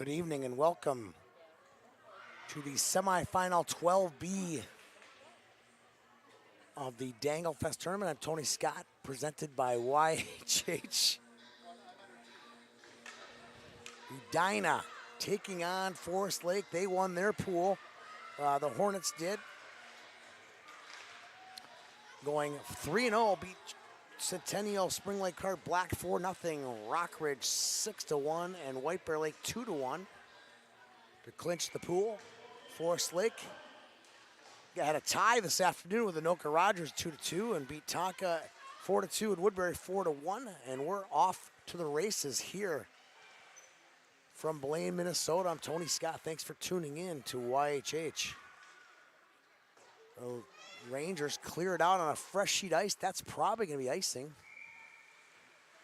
Good evening and welcome to the semifinal 12B of the Danglefest tournament. I'm Tony Scott, presented by YHH. Edina taking on Forest Lake. They won their pool. The Hornets did. Going 3-0, beat Centennial Spring Lake Cart Black 4-0, Rockridge 6-1, and White Bear Lake 2-1 to clinch the pool. Forest Lake had a tie this afternoon with Anoka Rogers 2-2 and beat Tonka 4-2 and Woodbury 4-1, and we're off to the races here from Blaine, Minnesota. I'm Tony Scott. Thanks for tuning in to YHH. The Rangers cleared out on a fresh sheet ice. That's probably going to be icing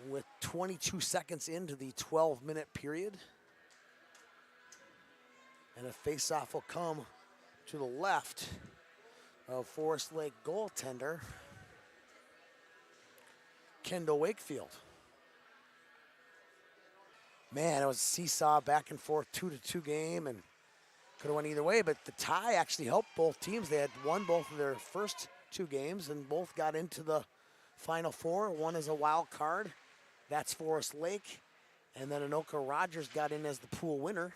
with 22 seconds into the 12-minute period. And a face-off will come to the left of Forest Lake goaltender Kendall Wakefield. Man, it was a seesaw back and forth 2-2 game, and could have went either way, but the tie actually helped both teams. They had won both of their first two games and both got into the Final Four. One is a wild card. That's Forest Lake. And then Anoka Rogers got in as the pool winner.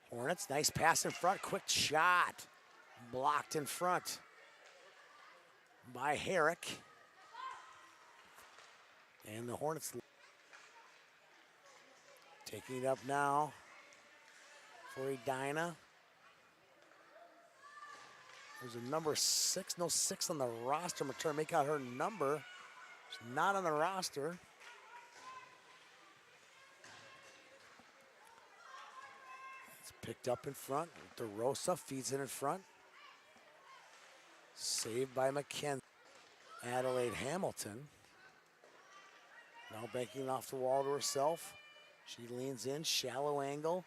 Hornets, nice pass in front. Quick shot. Blocked in front by Herrick. And the Hornets taking it up now for Edina. There's a number 6, no 6 on the roster. I'm trying to make out her number. She's not on the roster. It's picked up in front. DeRosa feeds it in front. Saved by McKenzie. Adelaide Hamilton. Now banking off the wall to herself. She leans in, shallow angle.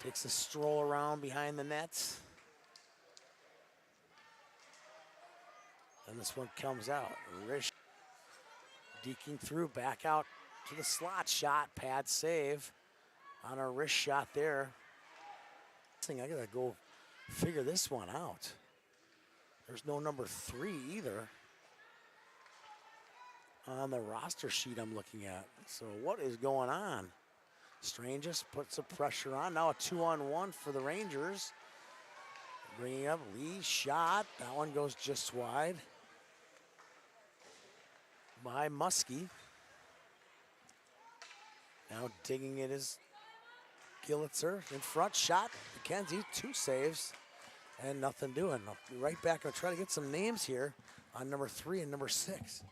Takes a stroll around behind the nets. And this one comes out. Rish deking through, back out to the slot shot. Pad save on a wrist shot there. I gotta go figure this one out. There's no number 3 either on the roster sheet I'm looking at. So what is going on? Strangest puts some pressure on. Now a 2-on-1 for the Rangers. Bringing up Lee, shot. That one goes just wide by Muskie. Now digging it is Gillitzer in front, shot. McKenzie, 2 saves and nothing doing. I'll be right back. I'll try to get some names here on number 3 and number 6.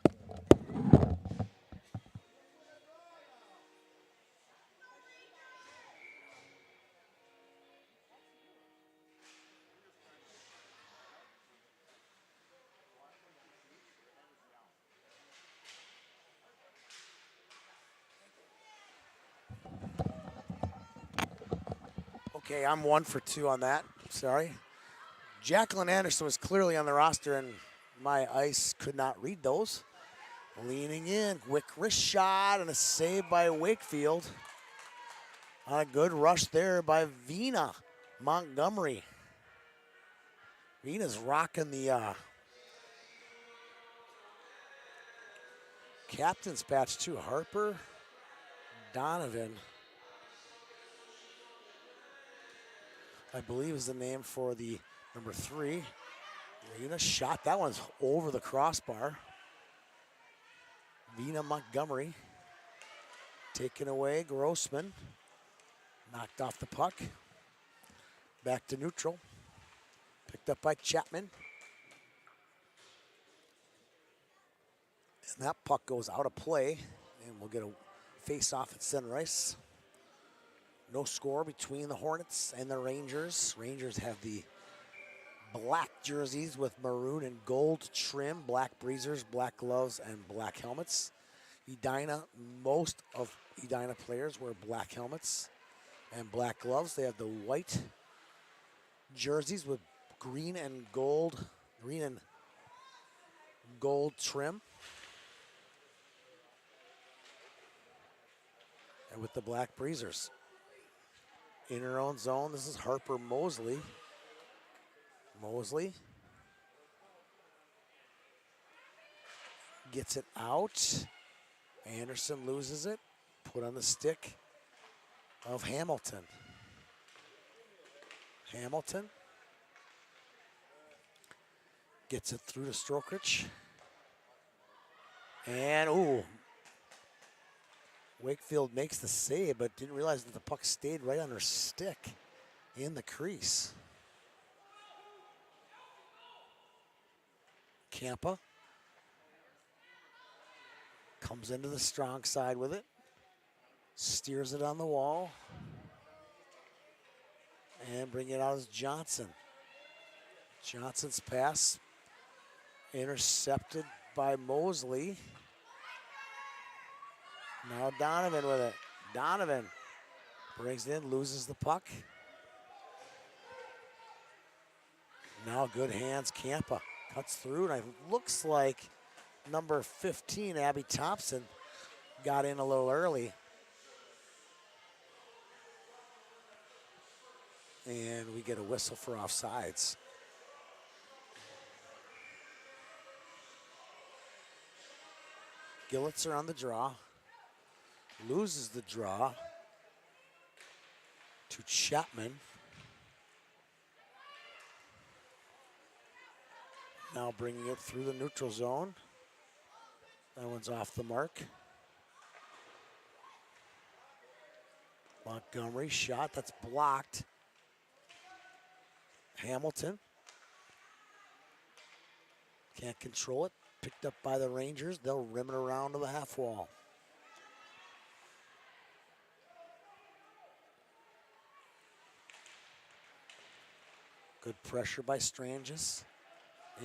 Okay, I'm 1 for 2 on that. Sorry. Jacqueline Anderson was clearly on the roster, and my ice could not read those. Leaning in, quick wrist shot, and a save by Wakefield. On a good rush there by Vina Montgomery. Vina's rocking the captain's patch too. Harper Donovan, I believe, is the name for the number 3. Vina shot. That one's over the crossbar. Vina Montgomery taken away. Grossman knocked off the puck. Back to neutral. Picked up by Chapman. And that puck goes out of play. And we'll get a face-off at center ice. No score between the Hornets and the Rangers. Rangers have the black jerseys with maroon and gold trim, black breezers, black gloves, and black helmets. Edina, most of Edina players wear black helmets and black gloves. They have the white jerseys with green and gold trim. with the Black Breezers. In her own zone, this is Harper Mosley. Mosley gets it out. Anderson loses it. Put on the stick of Hamilton. Hamilton gets it through to Strokich. And, ooh, Wakefield makes the save, but didn't realize that the puck stayed right on her stick in the crease. Kampa comes into the strong side with it, steers it on the wall, and bring it out as Johnson. Johnson's pass intercepted by Mosley. Now Donovan with it. Donovan brings it in, loses the puck. Now good hands, Kampa cuts through, and it looks like number 15, Abby Thompson, got in a little early. And we get a whistle for offsides. Gillitzer on the draw. Loses the draw to Chapman. Now bringing it through the neutral zone. That one's off the mark. Montgomery shot, that's blocked. Hamilton can't control it. Picked up by the Rangers. They'll rim it around to the half wall. Good pressure by Stranges.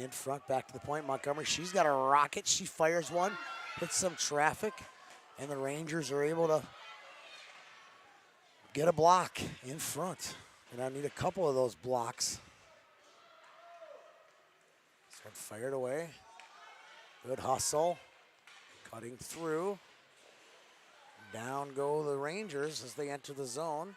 In front, back to the point. Montgomery, she's got a rocket. She fires one, hits some traffic, and the Rangers are able to get a block in front. And I need a couple of those blocks. This one fired away. Good hustle. Cutting through. Down go the Rangers as they enter the zone.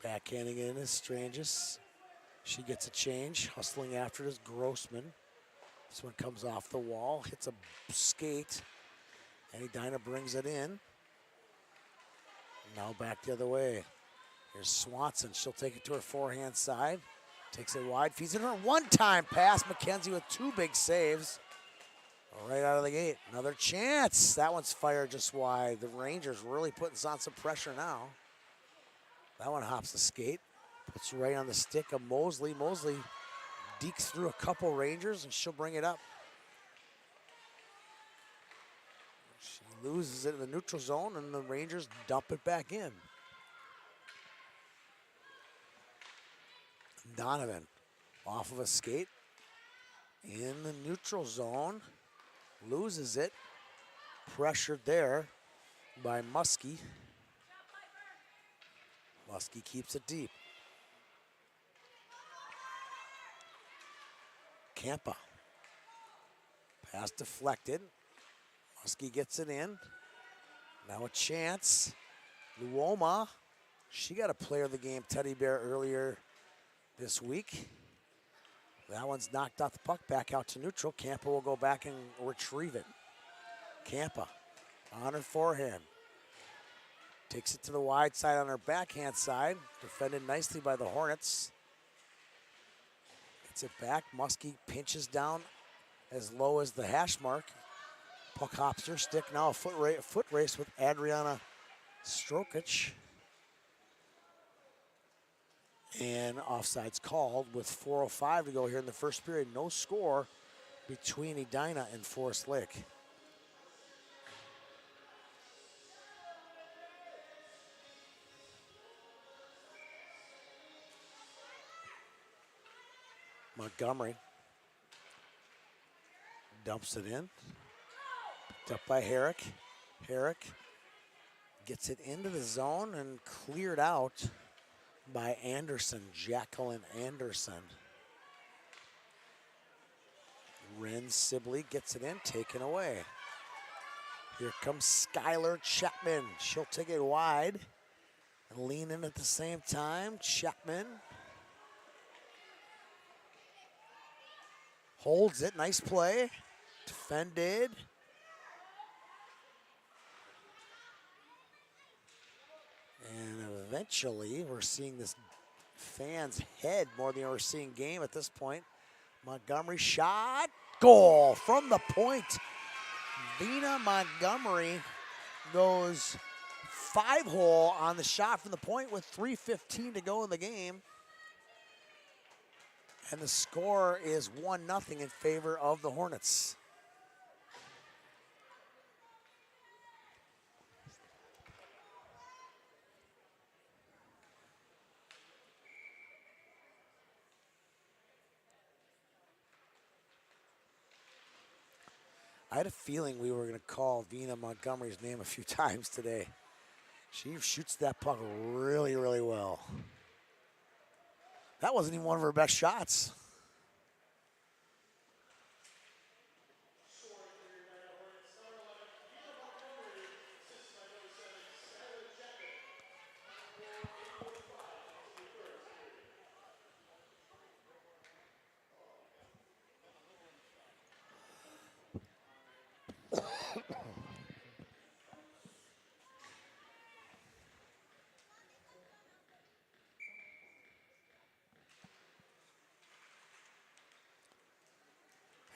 Backhanding in is Stranges. She gets a change. Hustling after it is Grossman. This one comes off the wall. Hits a skate. And Edina brings it in. Now back the other way. Here's Swanson. She'll take it to her forehand side. Takes it wide. Feeds it her one-time pass. McKenzie with two big saves. Right out of the gate. Another chance. That one's fired just wide. The Rangers really putting on some pressure now. That one hops the skate. Puts right on the stick of Mosley. Mosley dekes through a couple Rangers, and she'll bring it up. She loses it in the neutral zone, and the Rangers dump it back in. Donovan off of a skate in the neutral zone. Loses it. Pressured there by Muskie. Muskie keeps it deep. Kampa. Pass deflected. Muskie gets it in. Now a chance. Luoma. She got a player of the game teddy bear earlier this week. That one's knocked off the puck, back out to neutral. Kampa will go back and retrieve it. Kampa on her forehand. Takes it to the wide side on her backhand side. Defended nicely by the Hornets. Gets it back. Muskie pinches down as low as the hash mark. Puck hops her stick. Now a foot race with Adriana Strokich. And offsides called with 4:05 to go here in the first period. No score between Edina and Forest Lake. Montgomery dumps it in. Picked up by Herrick. Herrick gets it into the zone and cleared out by Anderson, Jacqueline Anderson. Ren Sibley gets it in, taken away. Here comes Skylar Chapman. She'll take it wide and lean in at the same time. Chapman holds it, nice play. Defended. And eventually, we're seeing this fan's head more than we're seeing game at this point. Montgomery shot, goal from the point. Vina Montgomery goes 5-hole on the shot from the point with 3:15 to go in the game. And the score is 1-0 in favor of the Hornets. I had a feeling we were going to call Vina Montgomery's name a few times today. She shoots that puck really, really well. That wasn't even one of her best shots.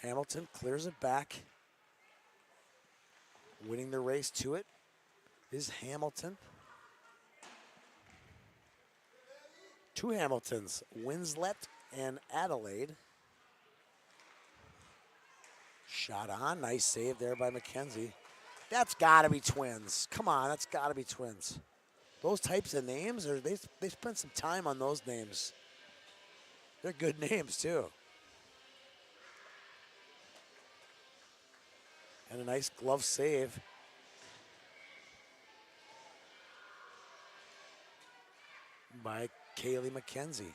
Hamilton clears it back. Winning the race to it is Hamilton. Two Hamiltons, Winslet and Adelaide. Shot on, nice save there by McKenzie. That's gotta be twins. Come on, that's gotta be twins. Those types of names, they spent some time on those names. They're good names too. And a nice glove save. By Kaylee McKenzie.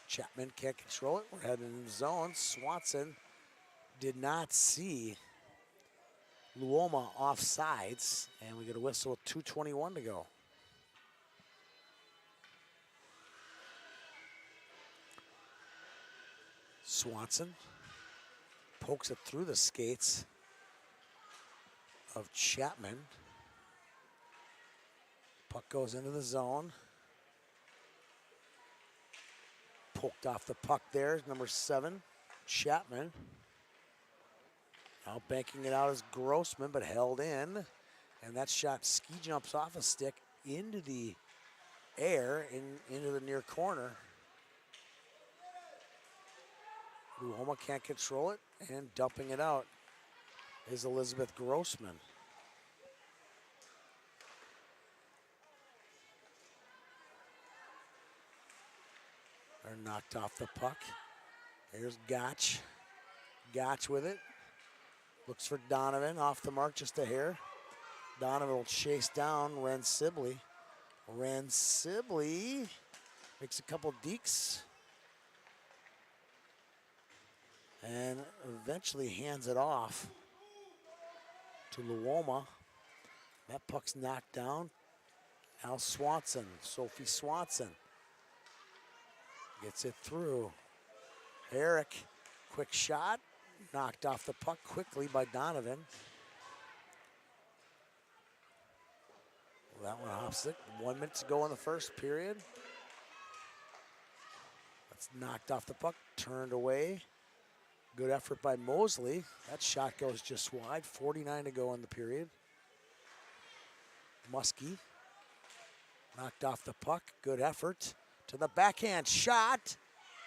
Chapman can't control it. We're heading in the zone. Swanson did not see Luoma offsides, and we get a whistle with 2:21 to go. Swanson pokes it through the skates of Chapman. Puck goes into the zone. Poked off the puck there, number 7, Chapman. Now banking it out is Grossman, but held in. And that shot ski jumps off a stick into the air, into the near corner. Luoma can't control it, and dumping it out is Elizabeth Grossman. They're knocked off the puck. Here's Gotch. Gotch with it. Looks for Donovan, off the mark just a hair. Donovan will chase down Ren Sibley. Ren Sibley makes a couple dekes. And eventually hands it off to Luoma. That puck's knocked down. Now Swanson, Sophie Swanson. Gets it through. Herrick, quick shot. Knocked off the puck quickly by Donovan. Well, that one hops it. 1 minute to go in the first period. That's knocked off the puck, turned away. Good effort by Mosley. That shot goes just wide. 49 to go in the period. Muskie knocked off the puck. Good effort. To the backhand shot.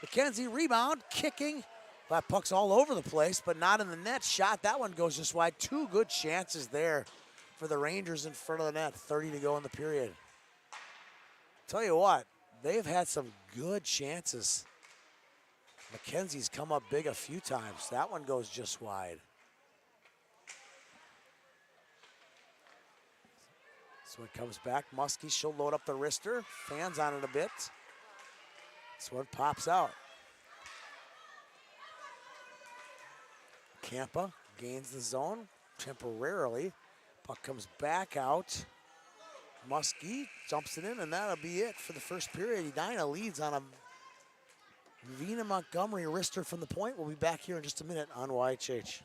McKenzie rebound, kicking. That puck's all over the place, but not in the net. Shot, that one goes just wide. Two good chances there for the Rangers in front of the net. 30 to go in the period. Tell you what, they've had some good chances. McKenzie's come up big a few times. That one goes just wide. So it comes back. Muskie, she'll load up the wrister. Fans on it a bit. This one pops out. Campa gains the zone temporarily. Puck comes back out. Muskie jumps it in, and that'll be it for the first period. Edina leads on a Vina Montgomery wrister from the point. We'll be back here in just a minute on YHH.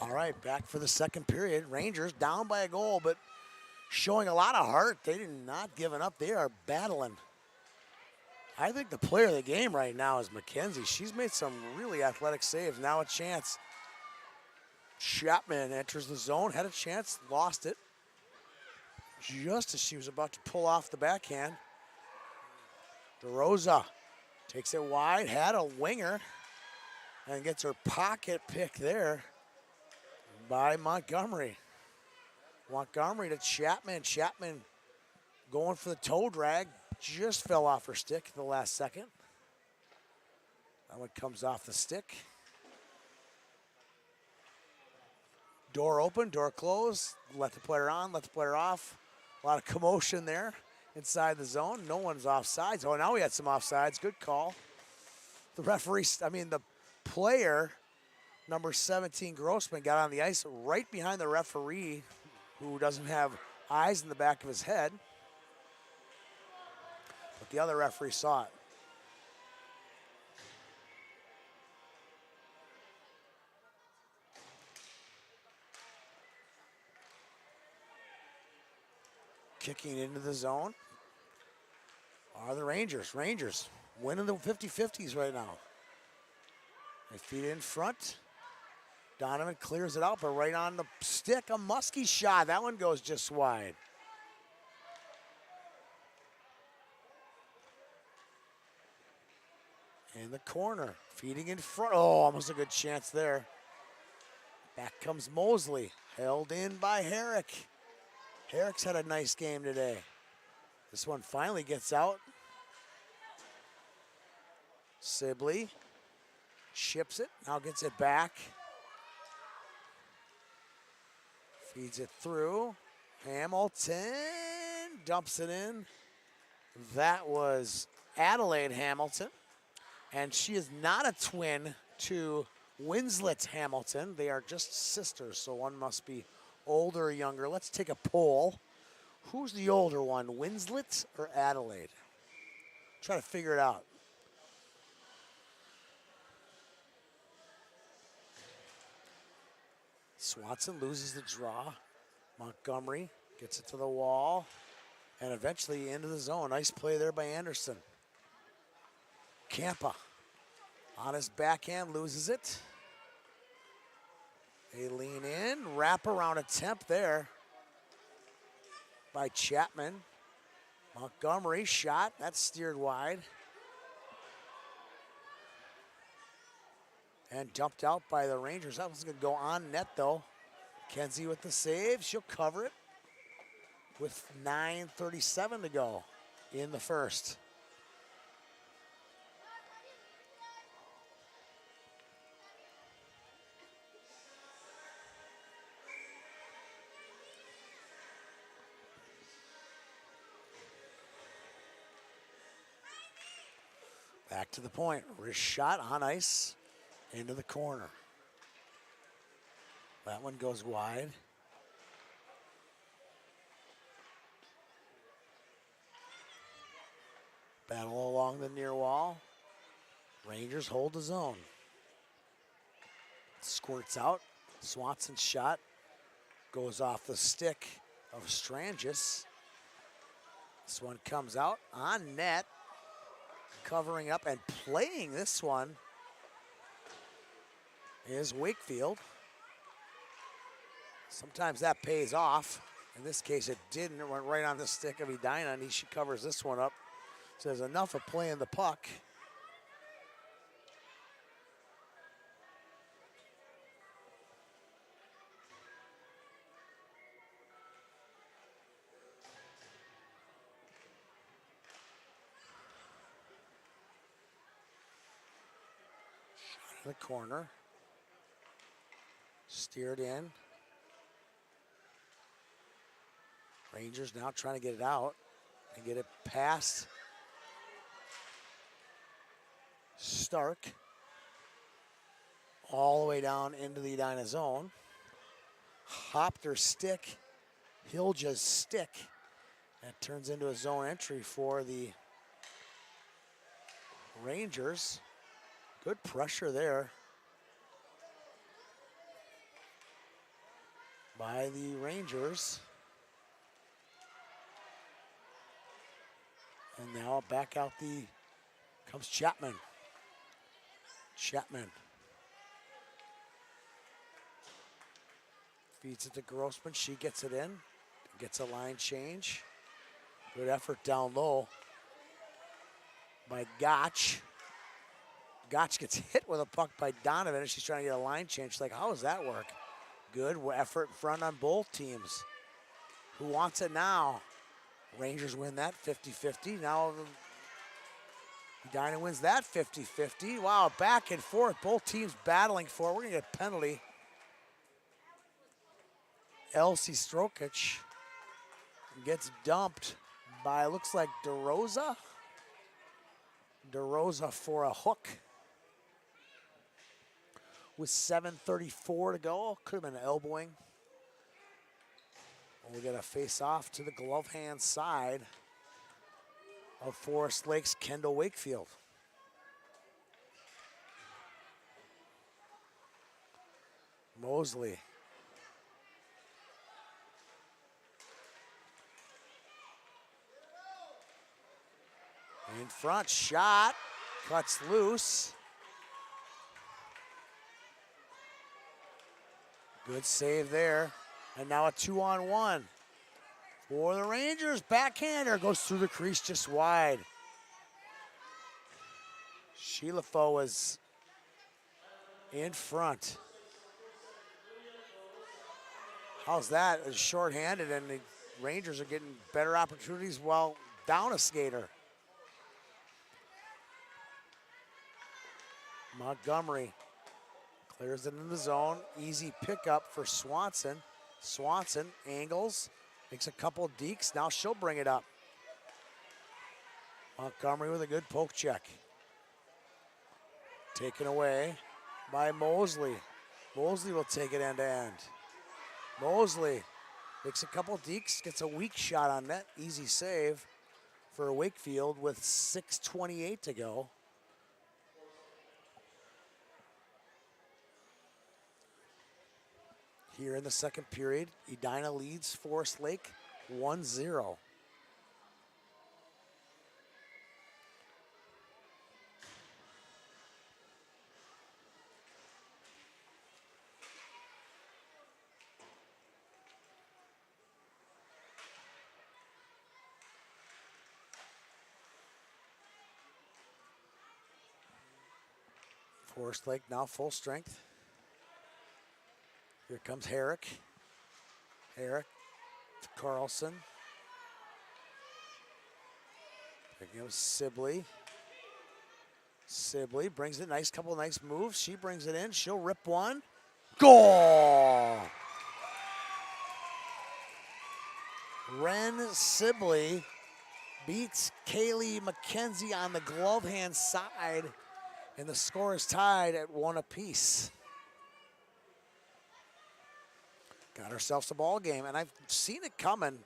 All right, back for the second period. Rangers down by a goal, but showing a lot of heart. They did not giving up. They are battling. I think the player of the game right now is Mackenzie. She's made some really athletic saves. Now a chance. Chapman enters the zone, had a chance, lost it. Just as she was about to pull off the backhand. DeRosa takes it wide, had a winger, and gets her pocket pick there by Montgomery. Montgomery to Chapman. Chapman going for the toe drag. Just fell off her stick at the last second. That one comes off the stick. Door open, door closed. Let the player on, let the player off. A lot of commotion there inside the zone. No one's offsides. Oh, now we had some offsides. Good call. The referee, the player, number 17, Grossman, got on the ice right behind the referee, who doesn't have eyes in the back of his head. But the other referee saw it. Kicking into the zone are the Rangers. Rangers winning the 50-50s right now. They feed in front. Donovan clears it out, but right on the stick, a Muskie shot. That one goes just wide. In the corner, feeding in front. Oh, almost a good chance there. Back comes Mosley, held in by Herrick. Herrick's had a nice game today. This one finally gets out. Sibley ships it, now gets it back. Feeds it through. Hamilton dumps it in. That was Adelaide Hamilton. And she is not a twin to Winslet Hamilton. They are just sisters, so one must be older or younger. Let's take a poll. Who's the older one, Winslet or Adelaide? Try to figure it out. Swanson loses the draw. Montgomery gets it to the wall and eventually into the zone. Nice play there by Anderson. Campa on his backhand, loses it. They lean in, wrap around attempt there by Chapman. Montgomery shot, that's steered wide. And dumped out by the Rangers. That was gonna go on net though. Kenzie with the save, she'll cover it with 9:37 to go in the first. Back to the point. Wrist shot on ice into the corner. That one goes wide. Battle along the near wall. Rangers hold the zone. Squirts out. Swanson's shot goes off the stick of Strangis. This one comes out on net. Covering up and playing this one is Wakefield. Sometimes that pays off. In this case, it didn't. It went right on the stick of Edina, and she covers this one up. So there's enough of playing the puck. Shot in the corner. Steered in. Rangers now trying to get it out and get it past Stark all the way down into the Edina zone. Hopped her stick, Hilja's stick. That turns into a zone entry for the Rangers. Good pressure there by the Rangers. And now back out comes Chapman. Chapman feeds it to Grossman. She gets it in, gets a line change. Good effort down low by Gotch. Gotch gets hit with a puck by Donovan, and she's trying to get a line change. She's like, how does that work? Good effort in front on both teams. Who wants it now? Rangers win that 50-50. Now Edina wins that 50-50. Wow, back and forth. Both teams battling for it. We're going to get a penalty. Elsie Strokic gets dumped by, looks like DeRosa. DeRosa for a hook. With 7:34 to go. Could have been elbowing. We get a face-off to the glove hand side of Forest Lake's Kendall Wakefield. Mosley. In front, shot, cuts loose. Good save there. And now a 2-on-1 for the Rangers. Backhander goes through the crease just wide. Sheila Foe is in front. How's that? It's shorthanded, and the Rangers are getting better opportunities while down a skater. Montgomery clears it in the zone. Easy pickup for Swanson. Swanson angles, makes a couple of dekes. Now she'll bring it up. Montgomery with a good poke check. Taken away by Mosley. Mosley will take it end to end. Mosley makes a couple of dekes, gets a weak shot on net. Easy save for Wakefield with 6:28 to go. Here in the second period, Edina leads Forest Lake 1-0. Forest Lake now full strength. Here comes Herrick. Herrick to Carlson. Picking up Sibley. Sibley brings it, couple of nice moves. She brings it in, she'll rip one. Goal! Ren Sibley beats Kaylee McKenzie on the glove hand side, and the score is tied at 1 apiece. Got ourselves a ball game, and I've seen it coming.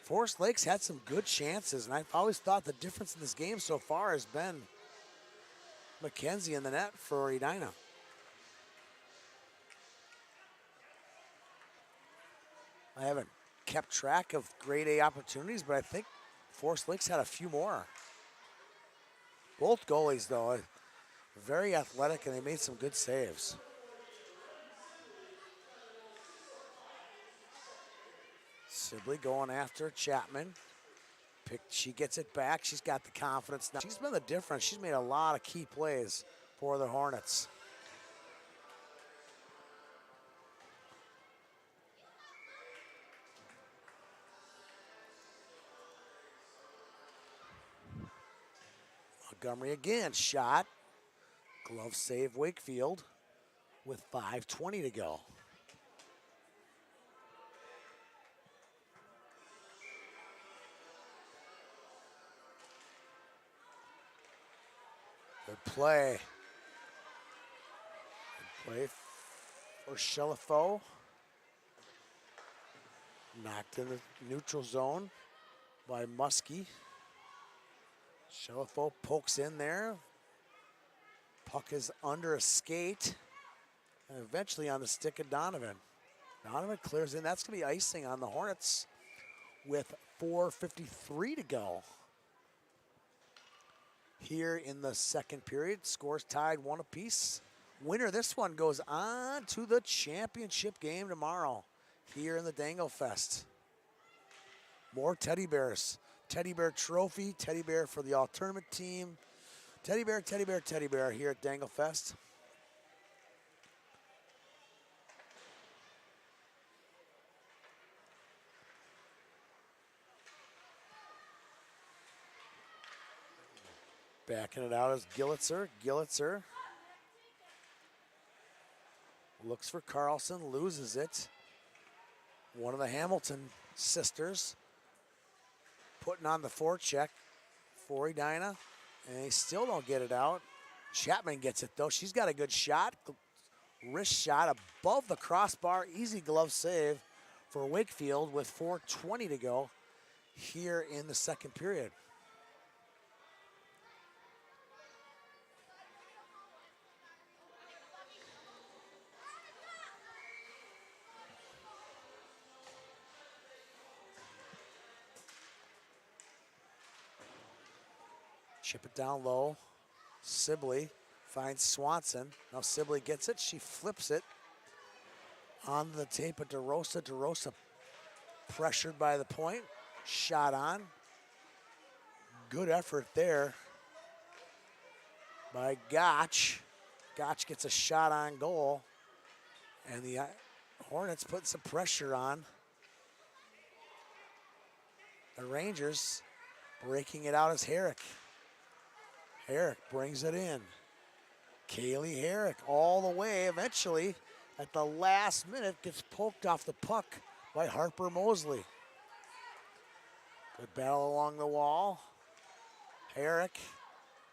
Forest Lakes had some good chances, and I've always thought the difference in this game so far has been McKenzie in the net for Edina. I haven't kept track of grade A opportunities, but I think Forest Lakes had a few more. Both goalies, though, very athletic, and they made some good saves. Sibley going after Chapman. She gets it back. She's got the confidence now. She's been the difference. She's made a lot of key plays for the Hornets. Montgomery again, shot. Glove save Wakefield with 5:20 to go. Good play. Good play for Shelifo. Knocked in the neutral zone by Muskie. Shelifo pokes in there. Puck is under a skate. And eventually on the stick of Donovan. Donovan clears in. That's going to be icing on the Hornets with 4:53 to go. Here in the second period, scores tied 1 apiece. Winner this one goes on to the championship game tomorrow here in the Danglefest. More teddy bears. Teddy bear trophy, teddy bear for the all-tournament team. Teddy bear, teddy bear, teddy bear here at Danglefest. Backing it out is Gillitzer. Gillitzer looks for Carlson, loses it. One of the Hamilton sisters putting on the forecheck for Edina, and they still don't get it out. Chapman gets it though. She's got a good shot. Wrist shot above the crossbar. Easy glove save for Wakefield with 4:20 to go here in the second period. Chip it down low. Sibley finds Swanson. Now Sibley gets it. She flips it on the tape of DeRosa. DeRosa pressured by the point. Shot on. Good effort there by Gotch. Gotch gets a shot on goal. And the Hornets put some pressure on the Rangers. Breaking it out is Herrick. Herrick brings it in. Kaylee Herrick all the way. Eventually, at the last minute, gets poked off the puck by Harper Mosley. Good battle along the wall. Herrick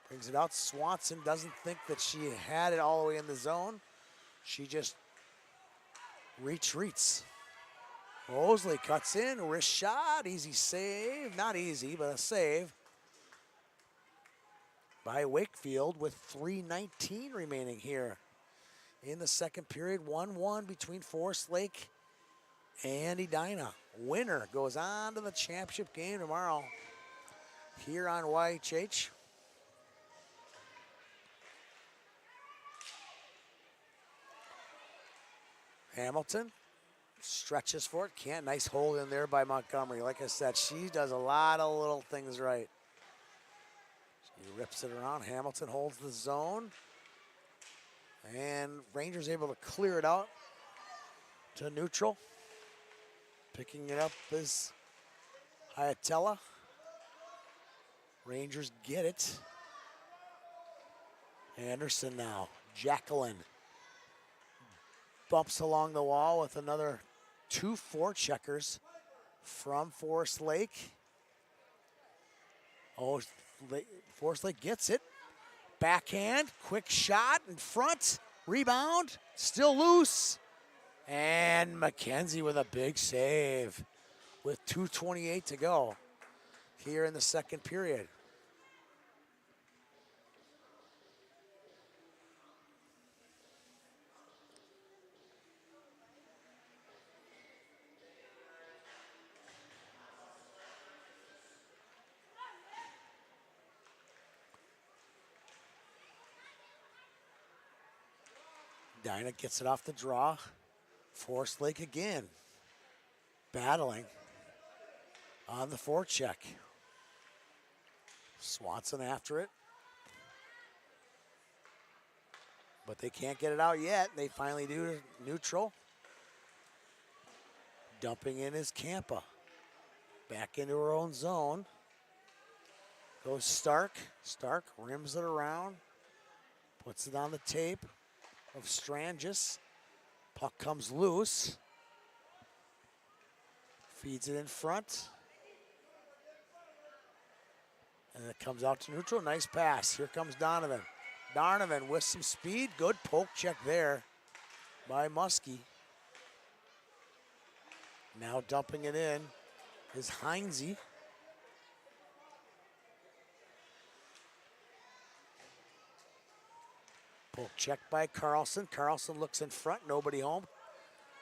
brings it out. Swanson doesn't think that she had it all the way in the zone. She just retreats. Mosley cuts in, wrist shot, easy save. Not easy, but a save by Wakefield with 3:19 remaining here in the second period. 1-1 between Forest Lake and Edina. Winner goes on to the championship game tomorrow here on YHH. Hamilton stretches for it. Can't. Nice hold in there by Montgomery. Like I said, she does a lot of little things right. He rips it around. Hamilton holds the zone. And Rangers able to clear it out to neutral. Picking it up is Hyatella. Rangers get it. Anderson now. Jacqueline bumps along the wall with another 2 forecheckers from Forest Lake. Oh, Forest Lake gets it. Backhand, quick shot in front. Rebound, still loose. And McKenzie with a big save with 2:28 to go here in the second period. Edina gets it off the draw. Forest Lake again, battling on the forecheck. Swanson after it. But they can't get it out yet. They finally do neutral. Dumping in is Campa. Back into her own zone. Goes Stark. Stark rims it around. Puts it on the tape of Strangis. Puck comes loose. Feeds it in front. And it comes out to neutral. Nice pass. Here comes Donovan. Donovan with some speed. Good poke check there by Muskie. Now dumping it in is Heinze. Poke check by Carlson. Carlson looks in front. Nobody home.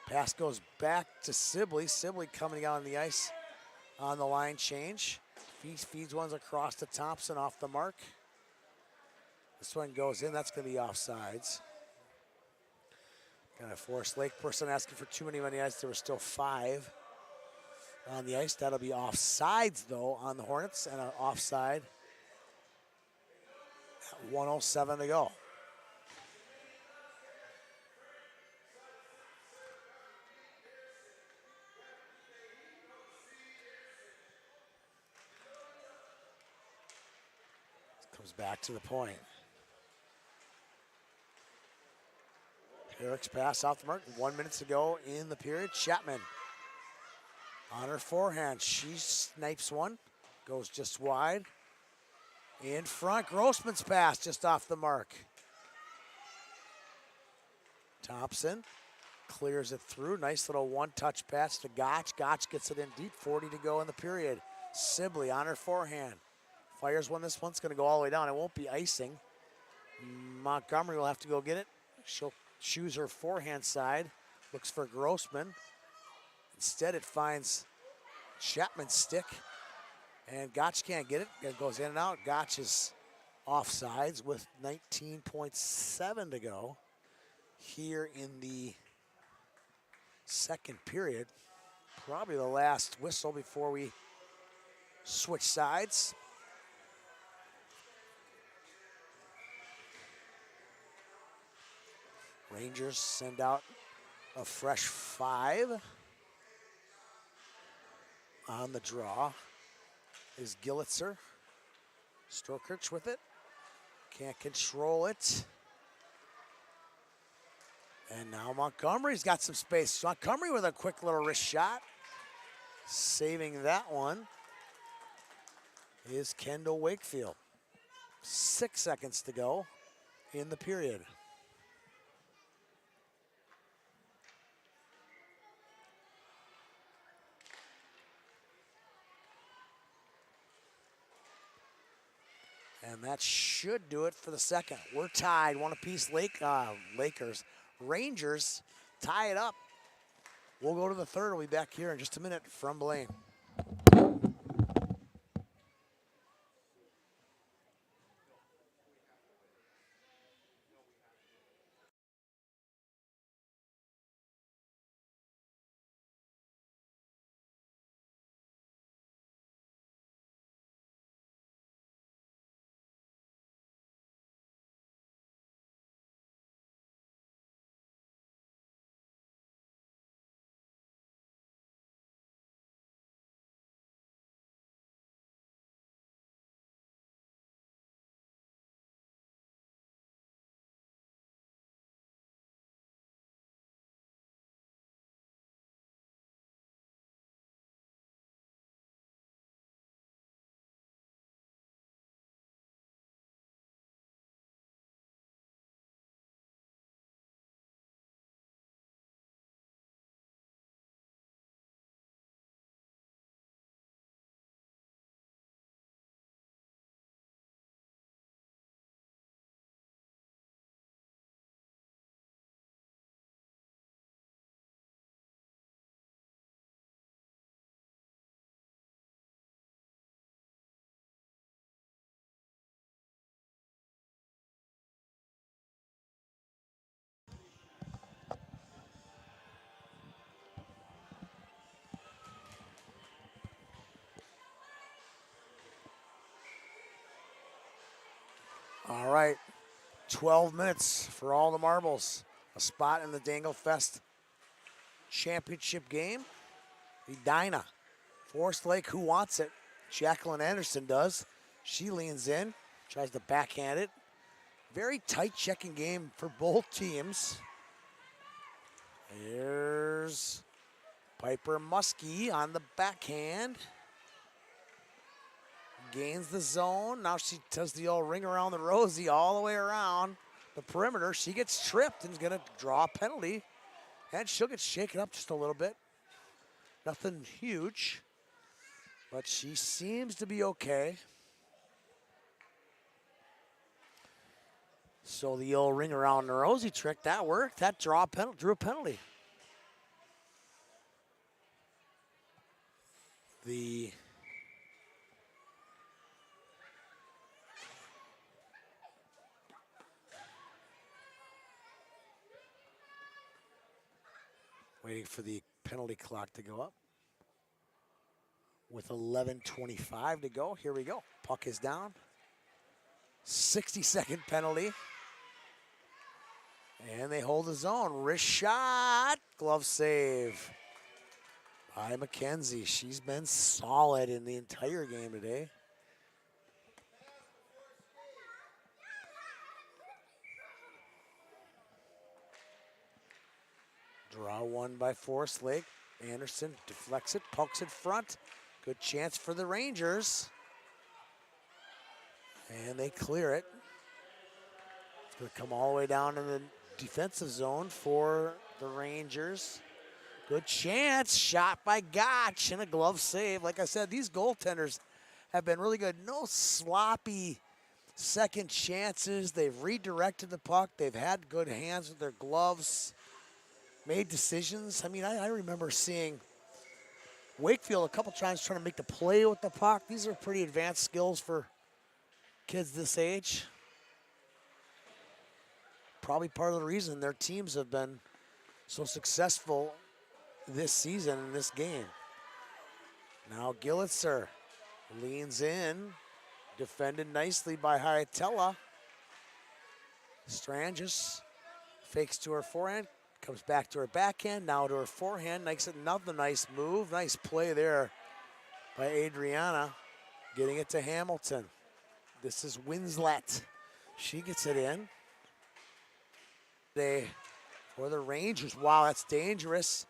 Pass goes back to Sibley. Sibley coming out on the ice on the line change. Feeds ones across to Thompson off the mark. This one goes in. That's going to be offsides. Got a Forest Lake person asking for too many on the ice. There were still 5 on the ice. That'll be offsides, though, on the Hornets, and an offside at 1:07 to go. Comes back to the point. Eric's pass off the mark. 1 minute to go in the period. Chapman on her forehand. She snipes one. Goes just wide. In front. Grossman's pass just off the mark. Thompson clears it through. Nice little one-touch pass to Gotch. Gotch gets it in deep. 40 to go in the period. Sibley on her forehand. Fires one. This one's going to go all the way down. It won't be icing. Montgomery will have to go get it. She'll choose her forehand side. Looks for Grossman. Instead, it finds Chapman's stick. And Gotch can't get it. It goes in and out. Gotch is offsides with 19.7 to go here in the second period. Probably the last whistle before we switch sides. Rangers send out a fresh 5. On the draw is Gillitzer. Storkirch with it. Can't control it. And now Montgomery's got some space. Montgomery with a quick little wrist shot. Saving that one is Kendall Wakefield. 6 seconds to go in the period. And that should do it for the second. We're tied, one apiece. Lakers. Rangers tie it up. We'll go to the third. We'll be back here in just a minute from Blaine. All right, 12 minutes for all the marbles. A spot in the Danglefest championship game. Edina, Forest Lake, who wants it? Jacqueline Anderson does. She leans in, tries to backhand it. Very tight checking game for both teams. Here's Piper Muskie on the backhand. Gains the zone. Now she does the old ring around the rosy all the way around the perimeter. She gets tripped and is going to draw a penalty. And she'll get shaken up just a little bit. Nothing huge, but she seems to be okay. So the old ring around the rosy trick, that worked. That drew a penalty. The waiting for the penalty clock to go up. With 11:25 to go, here we go. Puck is down. 60-second penalty. And they hold the zone. Wrist shot. Glove save by McKenzie. She's been solid in the entire game today. Draw one by Forest Lake. Anderson deflects it, pokes it front. Good chance for the Rangers. And they clear it. It's going to come all the way down in the defensive zone for the Rangers. Good chance, shot by Gotch and a glove save. Like I said, these goaltenders have been really good. No sloppy second chances. They've redirected the puck. They've had good hands with their gloves. Made decisions. I mean, I remember seeing Wakefield a couple times trying to make the play with the puck. These are pretty advanced skills for kids this age. Probably part of the reason their teams have been so successful this season in this game. Now Gillitzer leans in, defended nicely by Hyatella. Stranges fakes to her forehand, comes back to her backhand, now to her forehand. Makes it another nice move. Nice play there by Adriana. Getting it to Hamilton. This is Winslet. She gets it in. For the Rangers. Wow, that's dangerous.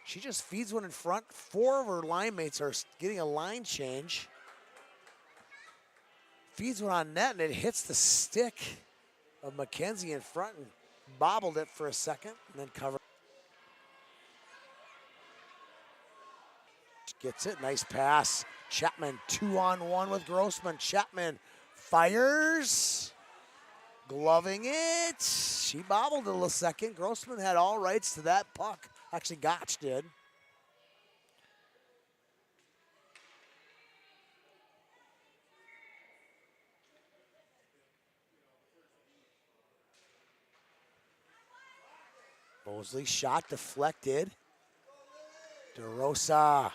She just feeds one in front. Four of her line mates are getting a line change. Feeds one on net, and it hits the stick of McKenzie in front and bobbled it for a second and then covered. Gets it, nice pass. Chapman 2-on-1 with Grossman. Chapman fires, gloving it. She bobbled it a second. Grossman had all rights to that puck. Actually, Gotch did. Mosley shot deflected. DeRosa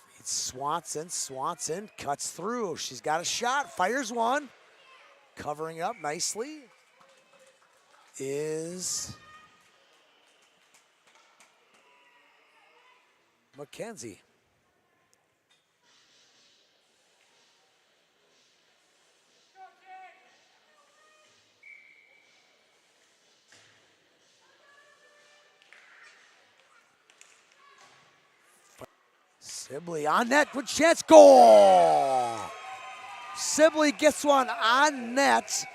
feeds Swanson. Swanson cuts through. She's got a shot, fires one. Covering up nicely is McKenzie. Sibley on net, good chance, goal! Sibley gets one on net.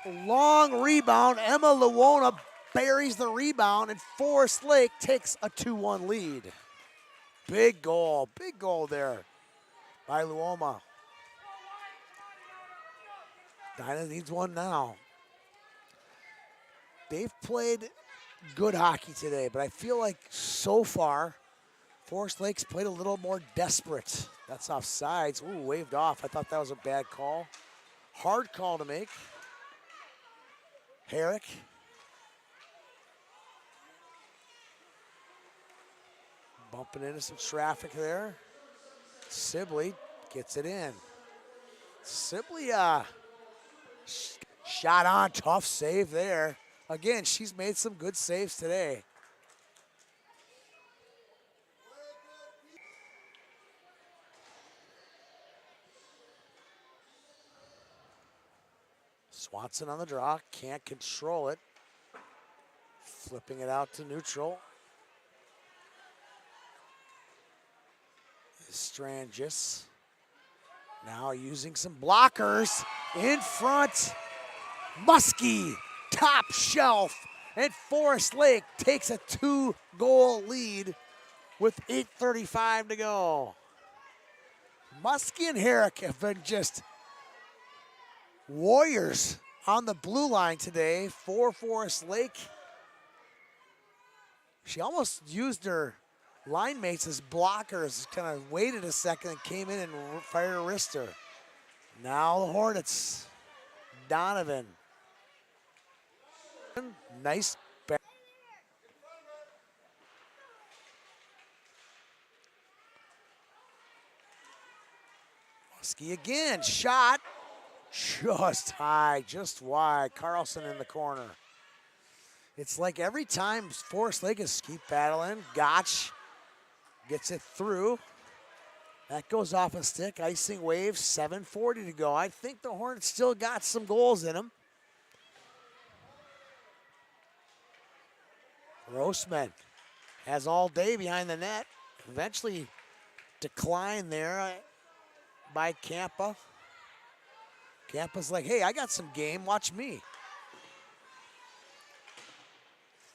Long rebound. Emma Luona buries the rebound, and Forest Lake takes a 2-1 lead. Big goal there by Luoma. Dinah needs one now. They've played good hockey today, but I feel like so far, Forest Lake's played a little more desperate. That's offsides. Ooh, waved off. I thought that was a bad call. Hard call to make. Herrick. Bumping into some traffic there. Sibley gets it in. Sibley Shot on, tough save there. Again, she's made some good saves today. Swanson on the draw, can't control it. Flipping it out to neutral. Strangis now using some blockers in front. Muskie, top shelf, and Forest Lake takes a 2-goal lead with 8:35 to go. Muskie and Herrick have been just warriors on the blue line today for Forest Lake. She almost used her line mates as blockers, kind of waited a second and came in and fired a wrister. Now the Hornets, Donovan. Nice back. Muskie again, shot. Just high, just wide. Carlson in the corner. It's like every time Forest Lake is keep battling. Gotch gets it through. That goes off a stick. Icing wave, 7:40 to go. I think the Hornets still got some goals in them. Grossman has all day behind the net. Eventually declined there by Campa. Campa's like, hey, I got some game. Watch me.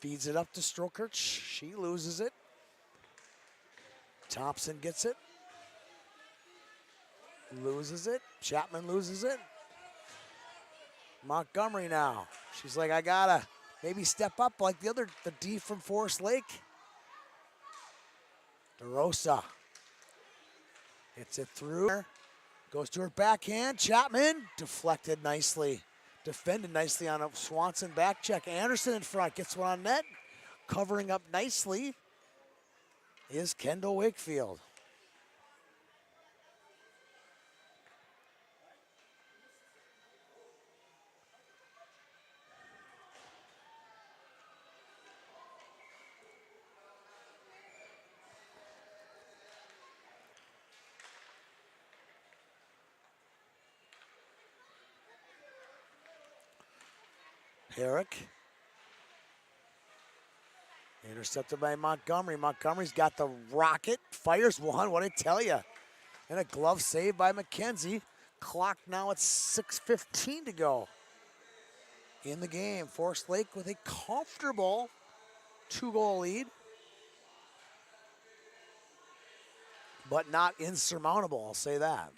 Feeds it up to Strokerch. She loses it. Thompson gets it. Loses it. Chapman loses it. Montgomery now. She's like, I gotta maybe step up like the D from Forest Lake. DeRosa hits it through. Goes to her backhand. Chapman deflected nicely. Defended nicely on a Swanson back check. Anderson in front gets one on net. Covering up nicely is Kendall Wakefield. Herrick. Intercepted by Montgomery. Montgomery's got the rocket. Fires one. What did I tell you? And a glove save by McKenzie. Clock now at 6:15 to go in the game. Forest Lake with a comfortable 2-goal lead, but not insurmountable, I'll say that.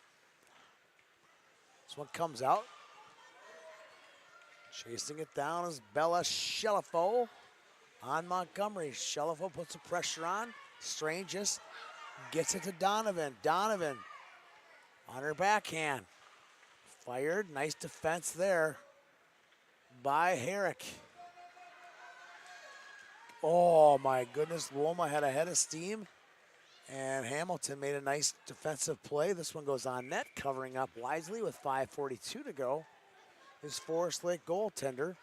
This one comes out. Chasing it down is Bella Shelifo on Montgomery. Shelifo puts the pressure on. Strangis gets it to Donovan. Donovan on her backhand. Fired. Nice defense there by Herrick. Oh my goodness, Loma had a head of steam, and Hamilton made a nice defensive play. This one goes on net, covering up wisely with 5:42 to go. His Forest Lake goaltender,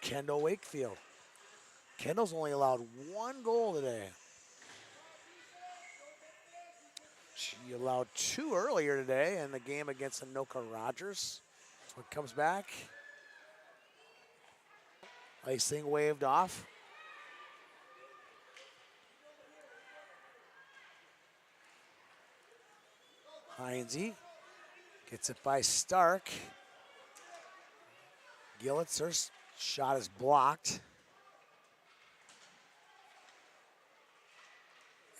Kendall Wakefield. Kendall's only allowed 1 goal today. She allowed 2 earlier today in the game against Anoka Rogers. So it comes back. Icing waved off. Heinze gets it by Stark. Gillitzer's shot is blocked.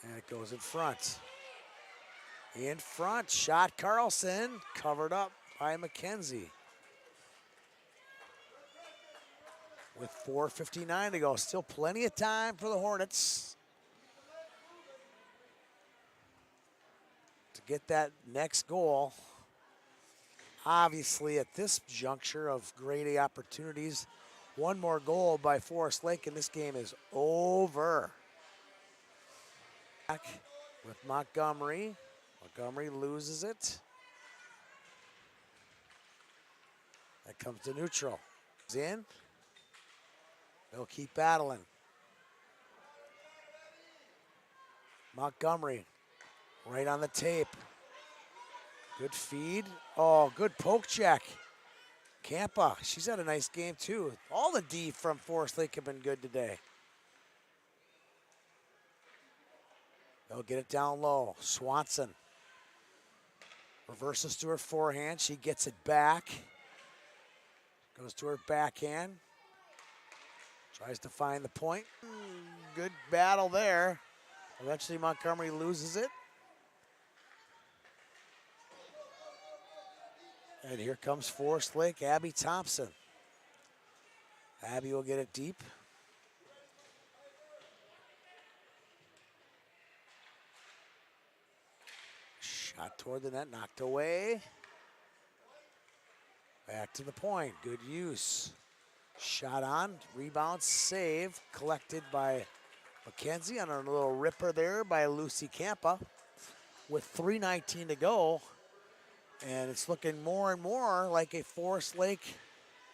And it goes in front. In front, shot Carlson, covered up by McKenzie. With 4:59 to go, still plenty of time for the Hornets to get that next goal. Obviously, at this juncture of grade A opportunities, 1 more goal by Forest Lake and this game is over. Back with Montgomery. Montgomery loses it. That comes to neutral. It's in. They'll keep battling. Montgomery right on the tape. Good feed. Oh, good poke check. Campa, she's had a nice game too. All the D from Forest Lake have been good today. They'll get it down low. Swanson reverses to her forehand. She gets it back. Goes to her backhand. Tries to find the point. Good battle there. Eventually Montgomery loses it. And here comes Forest Lake, Abby Thompson. Abby will get it deep. Shot toward the net, knocked away. Back to the point, good use. Shot on, rebound, save, collected by McKenzie on a little ripper there by Lucy Campa. With 3:19 to go, and it's looking more and more like a Forest Lake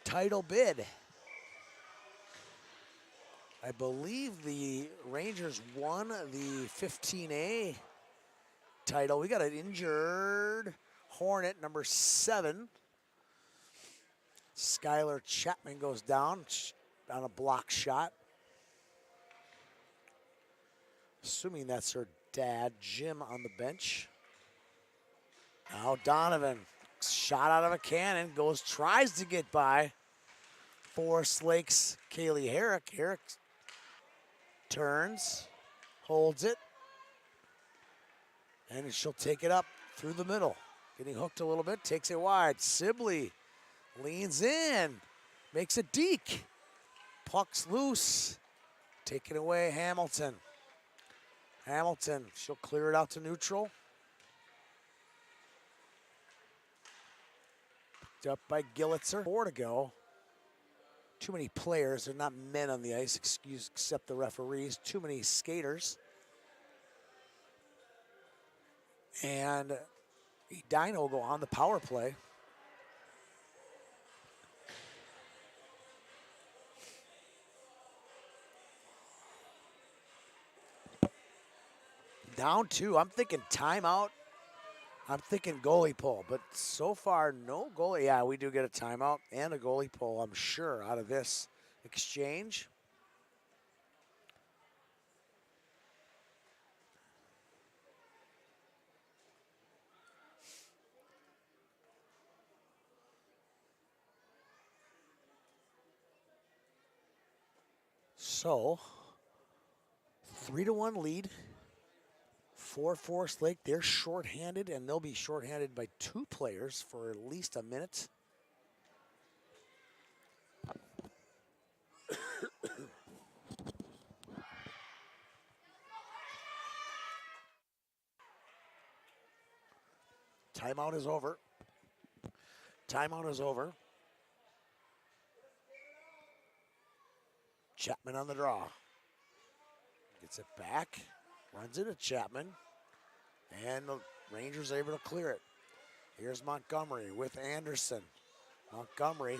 title bid. I believe the Rangers won the 15A title. We got an injured Hornet, number 7. Skylar Chapman goes down on a block shot. Assuming that's her dad, Jim, on the bench. Now Donovan, shot out of a cannon, tries to get by Forest Lake's Kaylee Herrick. Herrick turns, holds it, and she'll take it up through the middle. Getting hooked a little bit, takes it wide. Sibley leans in, makes a deke. Puck's loose, taken away Hamilton. Hamilton, she'll clear it out to neutral. Picked up by Gillitzer. 4 to go. Too many players. There are not men on the ice, except the referees. Too many skaters. And Edina will go on the power play. Down 2. I'm thinking timeout. I'm thinking goalie pull, but so far no goalie. Yeah, we do get a timeout and a goalie pull, I'm sure, out of this exchange. So, 3-1 lead for Forest Lake. They're shorthanded, and they'll be shorthanded by 2 players for at least a minute. Timeout is over. Timeout is over. Chapman on the draw. Gets it back. Runs into Chapman. And the Rangers are able to clear it. Here's Montgomery with Anderson. Montgomery,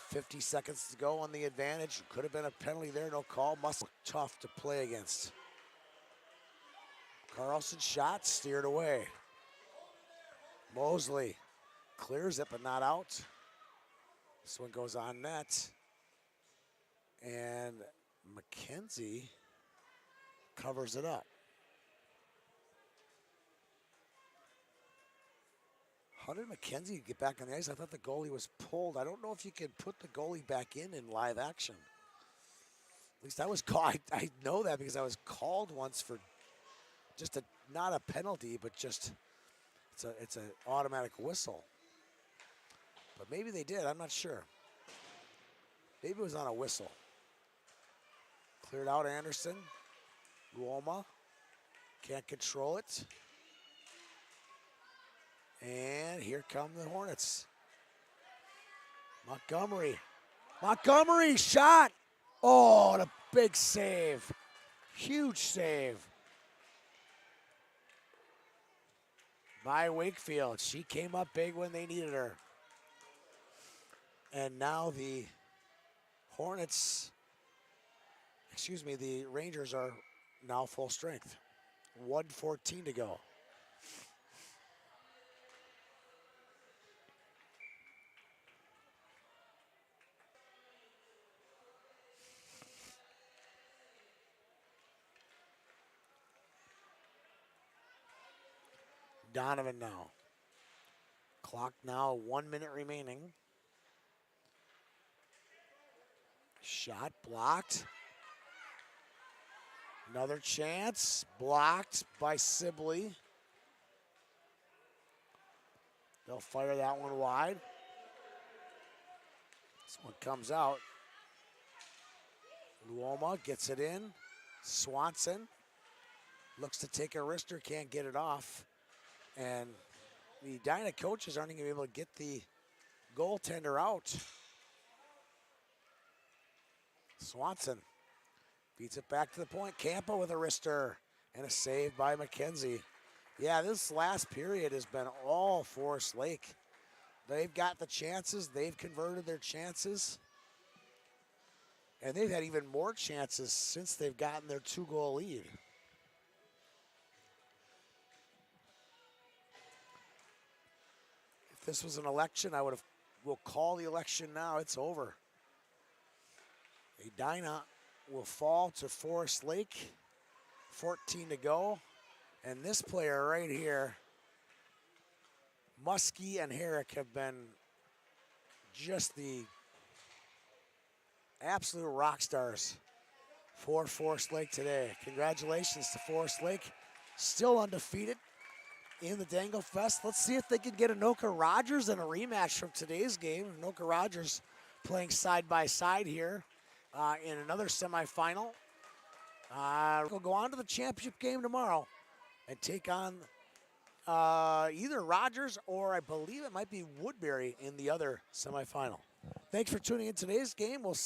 50 seconds to go on the advantage. Could have been a penalty there, no call. Must look tough to play against. Carlson shot, steered away. Mosley clears it, but not out. This one goes on net. And McKenzie covers it up. How did McKenzie get back on the ice? I thought the goalie was pulled. I don't know if you can put the goalie back in live action. At least I was called. I know that because I was called once for just not a penalty, but just it's an automatic whistle. But maybe they did. I'm not sure. Maybe it was on a whistle. Cleared out Anderson. Luoma can't control it. And here come the Hornets. Montgomery. Montgomery shot. Oh, and a big save. Huge save by Wakefield. She came up big when they needed her. And now the the Rangers are now full strength. 1:14 to go. Donovan now. Clock now 1 minute remaining. Shot blocked. Another chance, blocked by Sibley. They'll fire that one wide. This one comes out. Luoma gets it in. Swanson looks to take a wrister, can't get it off. And the Edina coaches aren't even able to get the goaltender out. Swanson beats it back to the point. Campa with a wrister and a save by McKenzie. Yeah, this last period has been all Forest Lake. They've got the chances. They've converted their chances. And they've had even more chances since they've gotten their 2-goal lead. If this was an election, we'll call the election now. It's over. Edina will fall to Forest Lake. 14 to go. And this player right here, Muskie and Herrick, have been just the absolute rock stars for Forest Lake today. Congratulations to Forest Lake. Still undefeated in the Danglefest. Let's see if they can get Anoka Rogers in a rematch from today's game. Anoka Rogers playing side by side here in another semifinal. We'll go on to the championship game tomorrow and take on either Rogers or I believe it might be Woodbury in the other semifinal. Thanks for tuning in today's game. We'll see